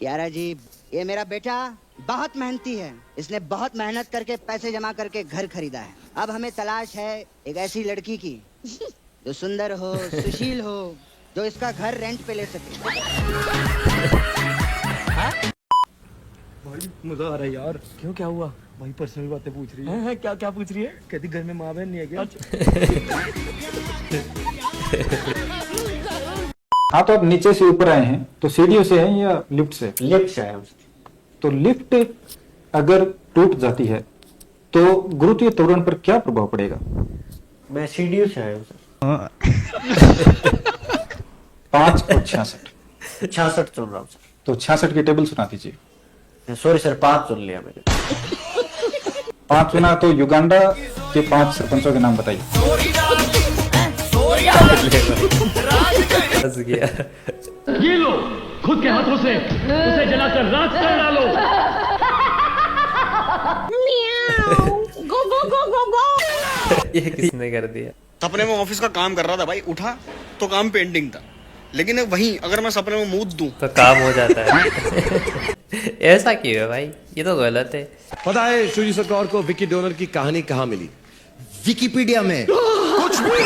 यारा जी, ये मेरा बेटा बहुत मेहनती है। इसने बहुत मेहनत करके पैसे जमा करके घर खरीदा है। अब हमें तलाश है एक ऐसी लड़की की जो सुंदर हो, सुशील हो, जो इसका घर रेंट पे ले सके। भाई मजा आ रहा है यार। क्यों, क्या हुआ? भाई पर्सनल बातें पूछ रही है? क्या क्या पूछ रही है? कहती घर में माँ बहन नहीं है क्या? हाँ, तो अब नीचे से ऊपर आए हैं तो सीढ़ियों से हैं या लिफ्ट से? लिफ्ट से आया। तो लिफ्ट अगर टूट जाती है तो गुरुत्वीय त्वरण पर क्या प्रभाव पड़ेगा? मैं सीढ़ियों से आया हूँ सर। 5 और 66। 66 चुन रहा हूँ सर। तो 66 की टेबल सुना दीजिए। सॉरी सर, 5 चुन लिया मैंने। 5 चुना तो युगांडा के 5 सरपंचों के नाम बताइए। फंस गया। ये लो, खुद के हाथों से उसे जलाकर राख कर डालो। गो गो गो गो गो। ये किसने कर दिया? सपने में ऑफिस का काम कर रहा था भाई, उठा तो काम पेंडिंग था, लेकिन वहीं अगर मैं सपने में मूद दूं तो काम हो जाता है। ऐसा क्यों है भाई? ये तो गलत है। पता है शिवजी सरकार को विकी डोनर की कहानी कहाँ मिली? विकिपीडिया में। कुछ भी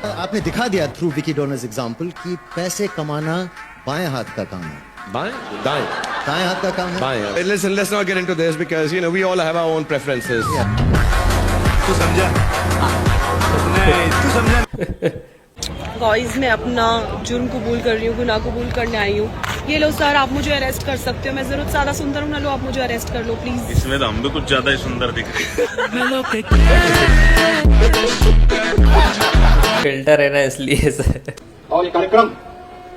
आपने दिखा दिया थ्रू विकी डोनर्स एग्जांपल कि पैसे कमाना बाएं हाथ का काम है। बाएं दाएं दाएं हाथ का काम है। बाएं। Listen, let's not get into this because you know we all have our own preferences. तू समझा? तू समझा? गाइस, मैं अपना जुर्म कबूल कर रही हूँ, गुनाह कबूल करने आई हूँ। ये लो सर, आप मुझे अरेस्ट कर सकते हो। मैं जरूर ज्यादा सुंदर हूँ ना, लो आप मुझे अरेस्ट कर लो प्लीज। इसमें तो हम भी कुछ ज्यादा ही सुंदर दिख रहे हैं। फिल्टर है ना, इसलिए सर। और ये कार्यक्रम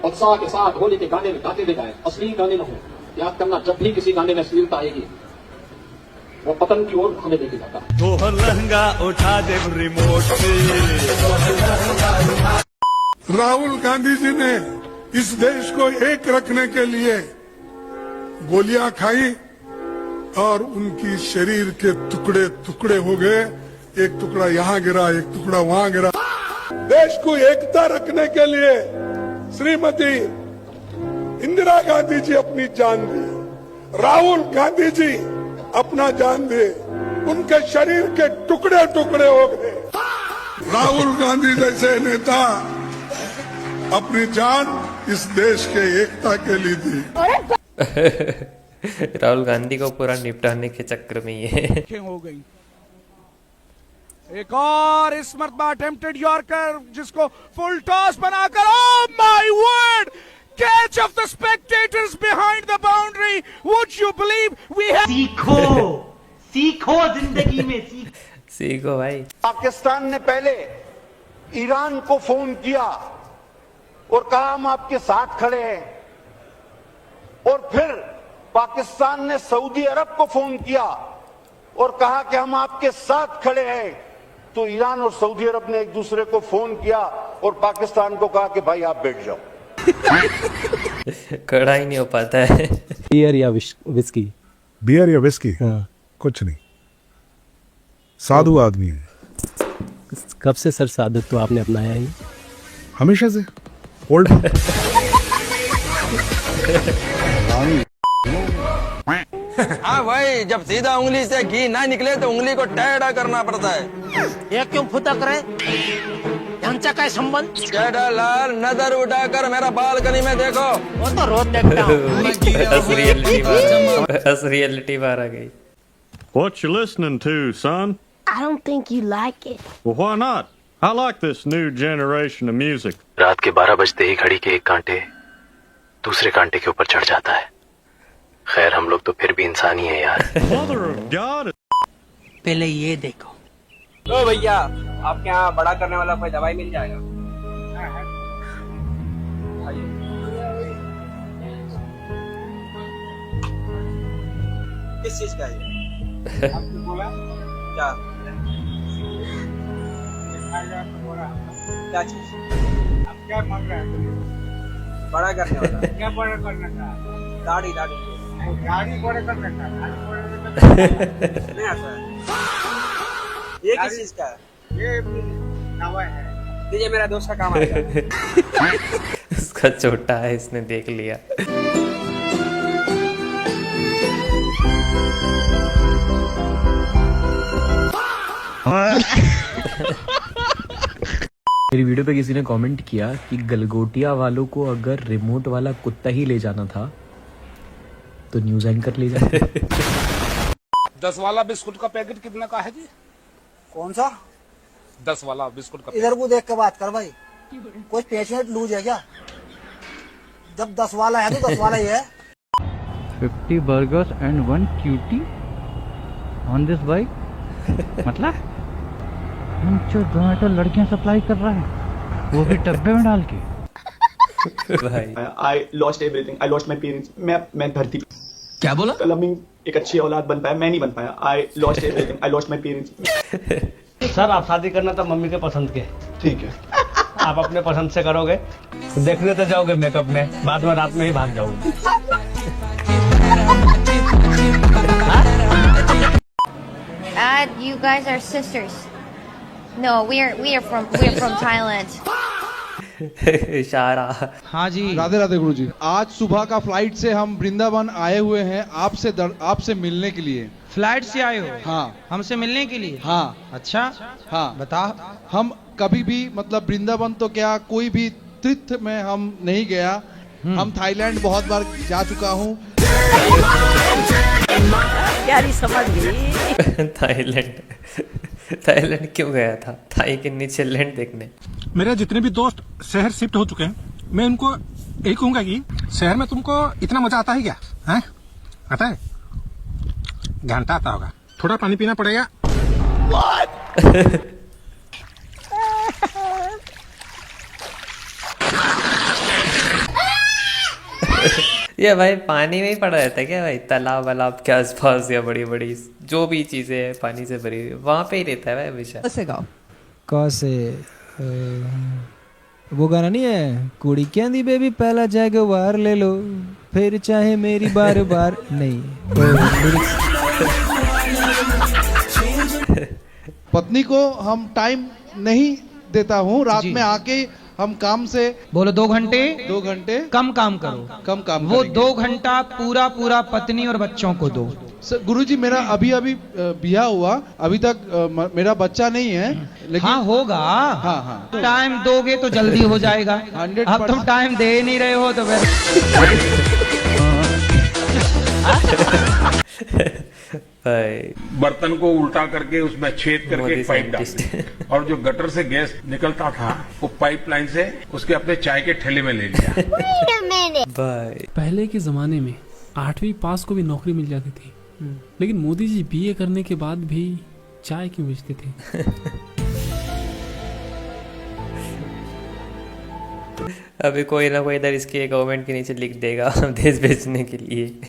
उत्साह के साथ होली के गाने में गाते दिखाए, असली गाने न हो। याद करना, जब भी किसी गाने में अश्लीलता आएगी वो पतन की ओर हमें लेके जाता। तो लहंगा उठा दे रिमोट से। राहुल गांधी जी ने इस देश को एक रखने के लिए गोलियां खाई और उनकी शरीर के टुकड़े टुकड़े हो गए। एक टुकड़ा यहाँ गिरा, एक टुकड़ा वहाँ गिरा। देश को एकता रखने के लिए श्रीमती इंदिरा गांधी जी अपनी जान दी, राहुल गांधी जी अपना जान दे, उनके शरीर के टुकड़े टुकड़े हो गए। राहुल गांधी जैसे नेता अपनी जान इस देश के एकता के लिए दी। राहुल गांधी को पूरा निपटाने के चक्कर में ये हो गई। एक और इस मरतबा अटेम्प्टेड यॉर्कर जिसको फुल टॉस बनाकर, oh my word, catch of the spectators behind the boundary. Would you believe we have. सीखो जिंदगी में, सीखो भाई। पाकिस्तान ने पहले ईरान को फोन किया और कहा हम आपके साथ खड़े हैं, और फिर पाकिस्तान ने सऊदी अरब को फोन किया और कहा कि हम आपके साथ खड़े हैं। तो ईरान और सऊदी अरब ने एक दूसरे को फोन किया और पाकिस्तान को कहा कि भाई आप बैठ जाओ। खड़ा ही नहीं हो पाता है। बियर या विस्की? बियर या विस्की? हाँ। कुछ नहीं, साधु आदमी है। कब से सर सादत तो आपने अपनाया ही? हमेशा से। ओल्ड। हाँ भाई, जब सीधा उंगली से घी ना निकले तो उंगली को टेढ़ा करना पड़ता है। ये क्यों फुतक रहे? यांचा का संबंध? टेढ़ा लाल नजर उठाकर मेरा बालकनी में देखो। वो तो रोज देखता हूँ। रियलिटी बाहर आ गई। What you listening to, son? I don't think you like it. Well, why not? I like this new generation of music. रात के 12 बजते ही घड़ी के एक कांटे दूसरे कांटे के ऊपर चढ़ जाता है। खैर, हम लोग तो फिर भी इंसान ही है यार। Mother of God. पहले ये देखो। तो भैया, आपके यहाँ बड़ा करने वाला कोई दवाई मिल जाएगा? किस चीज का है? आपने बोला क्या? क्या चीज? आप क्या मांग रहे हैं? बड़ा करने वाला। क्या बड़ा करने का? दाढ़ी दाढ़ी बड़ा करने का। नहीं आता। ये किस चीज का? ये दवा है। ये मेरा दोस्त का काम आएगा। उसका छोटा है, इसने देख लिया। मेरी वीडियो पे किसी ने कमेंट किया कि गलगोटिया वालों को अगर रिमोट वाला कुत्ता ही ले जाना था तो न्यूज एंकर ले जाते। 10 वाला बिस्कुट का पैकेट कितने का है जी? कौन सा? 10 वाला बिस्कुट का। इधर को देख के बात कर भाई, कोई पेशेंट लूज है क्या? जब 10 वाला है तो 10 वाला ही है। 50 burgers and 1 cutie on this bike। मतलब हम जो जोमेटो लड़कियां सप्लाई कर रहा है वो भी डब्बे में डाल के। भाई I lost everything, I lost my parents. मैं धरती क्या बोला? कल हम एक अच्छी औलाद बन पाया, मैं नहीं बन पाया। I lost everything, I lost my parents. Sir आप शादी करना था मम्मी के पसंद के, ठीक है, आप अपने पसंद से करोगे, देखने तो जाओगे मेकअप में, बाद में रात में ही भाग जाओगे। You guys are sisters. No, we are from Thailand. इशारा। हाँ जी। राधे राधे गुरु जी। आज सुबह का फ्लाइट से हम वृंदावन आए हुए हैं आपसे मिलने के लिए। फ्लाइट से आए हो? हाँ। हमसे मिलने के लिए? हाँ। अच्छा, हाँ बता। हम कभी भी मतलब वृंदावन तो क्या कोई भी तीर्थ में हम नहीं गया। हम थाईलैंड बहुत बार जा चुका हूँ। यारी समझ गई। थाईलैंड क्यों गया था? थाई के नीचे लैंड देखने। मेरे जितने भी दोस्त शहर शिफ्ट हो चुके हैं, मैं उनको यही कहूंगा कि शहर में तुमको इतना मजा आता है क्या? हैं? आता है? घंटा आता होगा। थोड़ा पानी पीना पड़ेगा। ये भाई पानी में ही पड़ा रहता है क्या भाई? तालाब वालाब के आसपास या बड़ी बड़ी जो भी चीजें हैं पानी से भरी हुई वहां पे ही रहता है भाई हमेशा। कैसे गाओ? कैसे वो गाना नहीं है, कुड़ी कहंदी बेबी पहला जैगवार ले लो फिर चाहे मेरी बार बार नहीं। पत्नी को हम टाइम नहीं देता हूँ। रात में आके हम काम से बोलो 2 घंटे। 2 घंटे कम काम करो। कम काम वो करेंगे। 2 घंटा पूरा पत्नी और बच्चों को दो। गुरुजी मेरा अभी ब्याह हुआ, अभी तक मेरा बच्चा नहीं है, लेकिन हाँ होगा। हाँ हाँ टाइम दोगे तो जल्दी हो जाएगा। 100%। अब तुम टाइम दे नहीं रहे हो तो फिर बर्तन को उल्टा करके उसमें छेद करके पाइप डाल दी और जो गटर से गैस निकलता था वो पाइपलाइन से उसके अपने चाय के ठेले में ले लिया। पहले के जमाने में 8वीं पास को भी नौकरी मिल जाती थी, लेकिन मोदी जी बीए करने के बाद भी चाय क्यों बेचते थे? अभी कोई ना कोई इधर इसके कमेंट के नीचे लिख देगा देश बेचने के लिए।